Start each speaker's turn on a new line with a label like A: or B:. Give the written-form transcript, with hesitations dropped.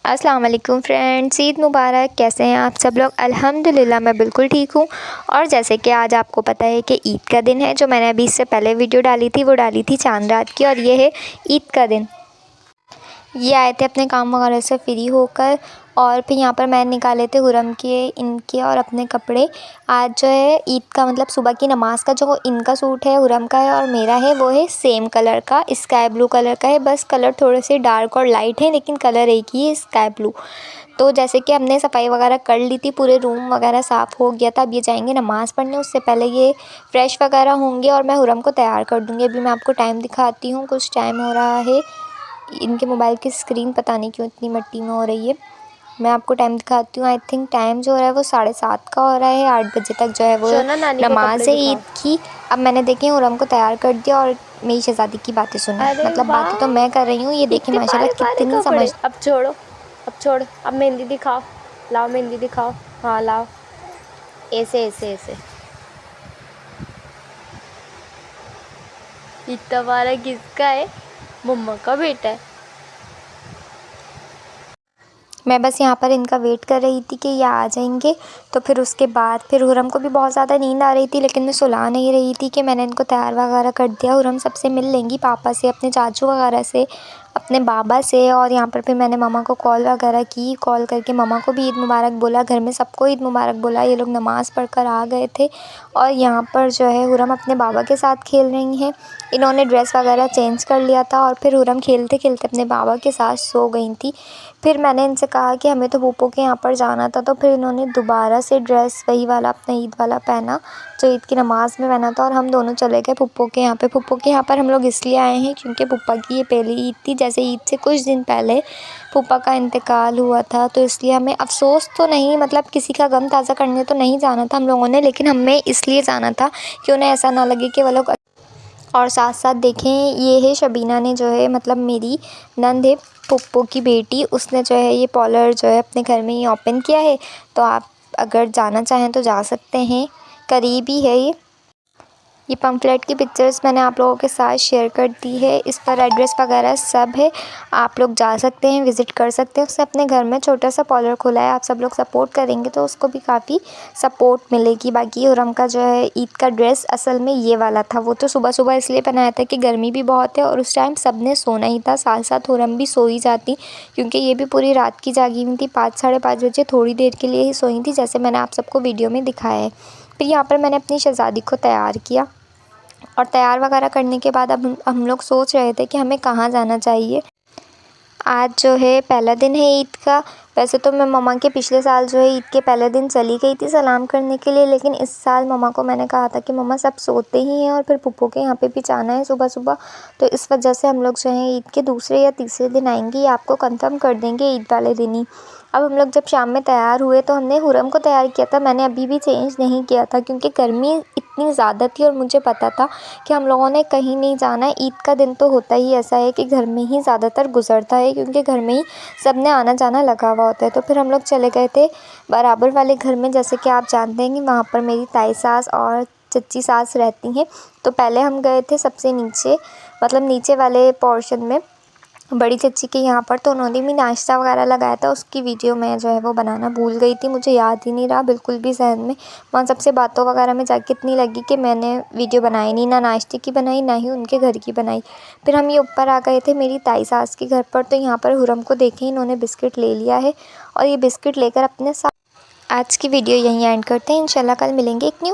A: अस्सलाम वालेकुम फ्रेंड्स, ईद मुबारक। कैसे हैं आप सब लोग? अल्हम्दुलिल्लाह मैं बिल्कुल ठीक हूँ। और जैसे कि आज आपको पता है कि ईद का दिन है, जो मैंने अभी इससे पहले वीडियो डाली थी वो डाली थी चांद रात की, और ये है ईद का दिन। ये आए थे अपने काम वगैरह से फ्री होकर, और फिर यहाँ पर मैंने निकाले थे हुरम के, इनके और अपने कपड़े। आज जो है ईद का मतलब सुबह की नमाज़ का जो इनका सूट है हुरम का है और मेरा है वो है सेम कलर का, स्काई ब्लू कलर का है। बस कलर थोड़े से डार्क और लाइट है, लेकिन कलर एक ही है, स्काई ब्लू। तो जैसे कि हमने सफाई वगैरह कर ली थी, पूरे रूम वगैरह साफ़ हो गया था। अब ये जाएंगे नमाज़ पढ़ने, उससे पहले ये फ्रेश वगैरह होंगे और मैं हुरम को तैयार कर दूँगी। अभी मैं आपको टाइम दिखाती हूँ, कुछ टाइम हो रहा है। इनके मोबाइल की स्क्रीन पता नहीं क्यों इतनी मिट्टी में हो रही है। मैं आपको टाइम दिखाती हूँ। आई थिंक टाइम जो हो रहा है वो 7:30 का हो रहा है। 8 बजे तक जो है वो नमाज है ईद की। अब मैंने देखिए हुरम को तैयार कर दिया और मेरी शहज़ादी की बातें सुनी। मतलब बातें तो मैं कर रही हूँ, ये देखिए माशाल्लाह कितनी समझ।
B: अब छोड़ो, अब छोड़, अब मेहंदी दिखाओ, लाओ मेहंदी दिखाओ। हाँ लाओ, ऐसे ऐसे ऐसे। इतना वाला किसका है? मम्मा का बेटा है।
A: मैं बस यहाँ पर इनका वेट कर रही थी कि ये आ जाएंगे। तो फिर उसके बाद फिर हुरम को भी बहुत ज़्यादा नींद आ रही थी, लेकिन मैं सुला नहीं रही थी कि मैंने इनको तैयार वगैरह कर दिया। हुरम सबसे मिल लेंगी, पापा से, अपने चाचू वगैरह से, अपने बाबा से। और यहाँ पर फिर मैंने मम्मा को कॉल वगैरह की, कॉल करके मम्मा को भी ईद मुबारक बोला, घर में सबको ईद मुबारक बोला। ये लोग नमाज़ पढ़कर आ गए थे और यहाँ पर जो है हुरम अपने बाबा के साथ खेल रही हैं। इन्होंने ड्रेस वगैरह चेंज कर लिया था और फिर हुरम खेलते खेलते अपने बाबा के साथ सो गई थी। फिर मैंने इनसे कहा कि हमें तो फूफो के यहाँ पर जाना था, तो फिर इन्होंने दोबारा से ड्रेस वही वाला अपना ईद वाला पहना जो ईद की नमाज़ में पहना था, और हम दोनों चले गए फूफो के यहाँ पे। फूफो के यहाँ पर हम लोग इसलिए आए हैं क्योंकि फूफा की ये पहली ईद थी। जैसे ईद से कुछ दिन पहले फूफा का इंतकाल हुआ था, तो इसलिए हमें अफ़सोस तो नहीं, मतलब किसी का गम ताज़ा करने तो नहीं जाना था हम लोगों ने, लेकिन हमें इसलिए जाना था कि उन्हें ऐसा ना लगे कि वो लोग। और साथ साथ देखें, ये है शबीना ने जो है, मतलब मेरी नंद है, पुप्पो की बेटी, उसने जो है ये पार्लर जो है अपने घर में ही ओपन किया है। तो आप अगर जाना चाहें तो जा सकते हैं, करीब ही है ये पम्फलेट की पिक्चर्स मैंने आप लोगों के साथ शेयर कर दी है। इस पर एड्रेस वगैरह सब है, आप लोग जा सकते हैं, विज़िट कर सकते हैं। उसने अपने घर में छोटा सा पार्लर खोला है। आप सब लोग सपोर्ट करेंगे तो उसको भी काफ़ी सपोर्ट मिलेगी। बाकी हुरम का जो है ईद का ड्रेस असल में ये वाला था। वो तो सुबह सुबह इसलिए पहनाया था कि गर्मी भी बहुत है और उस टाइम सब ने सोना ही था, साथ साथ हुरम भी सो ही जाती, क्योंकि ये भी पूरी रात की जागी हुई थी। 5 साढ़े 5 बजे थोड़ी देर के लिए ही सोई थी, जैसे मैंने आप सबको वीडियो में दिखाया है। फिर यहाँ पर मैंने अपनी शहज़ादी को तैयार किया, और तैयार वगैरह करने के बाद अब हम लोग सोच रहे थे कि हमें कहाँ जाना चाहिए। आज जो है पहला दिन है ईद का। वैसे तो मैं मम्मा के पिछले साल जो है ईद के पहले दिन चली गई थी सलाम करने के लिए, लेकिन इस साल मम्मा को मैंने कहा था कि मम्मा सब सोते ही हैं और फिर पुप्पो के यहाँ पे भी जाना है सुबह सुबह, तो इस वजह से हम लोग जो है ईद के दूसरे या तीसरे दिन आएंगे। ये आपको कंफर्म कर देंगे ईद वाले दिन ही। अब हम लोग जब शाम में तैयार हुए तो हमने हुरम को तैयार किया था। मैंने अभी भी चेंज नहीं किया था क्योंकि गर्मी इतनी ज़्यादा थी और मुझे पता था कि हम लोगों ने कहीं नहीं जाना है। ईद का दिन तो होता ही ऐसा है कि घर में ही ज़्यादातर गुजरता है, क्योंकि घर में ही सब ने आना जाना लगा हुआ होता है। तो फिर हम लोग चले गए थे बराबर वाले घर में। जैसे कि आप जानते हैं कि वहाँ पर मेरी ताई सास और चच्ची सास रहती हैं। तो पहले हम गए थे सबसे नीचे, मतलब नीचे वाले पोर्शन में, बड़ी चच्ची के यहाँ पर। तो उन्होंने भी नाश्ता वगैरह लगाया था, उसकी वीडियो मैं जो है वो बनाना भूल गई थी, मुझे याद ही नहीं रहा बिल्कुल भी जहन में। वहाँ सबसे बातों वगैरह में जाके इतनी लगी कि मैंने वीडियो बनाई नहीं, ना नाश्ते की बनाई ना ही उनके घर की बनाई। फिर हम ये ऊपर आ गए थे मेरी ताई सास के घर पर। तो यहाँ पर हुरम को देखें, इन्होंने बिस्किट ले लिया है और ये बिस्किट लेकर अपने साथ। आज की वीडियो यहीं एंड करते हैं, इंशाल्लाह कल मिलेंगे एक न्यू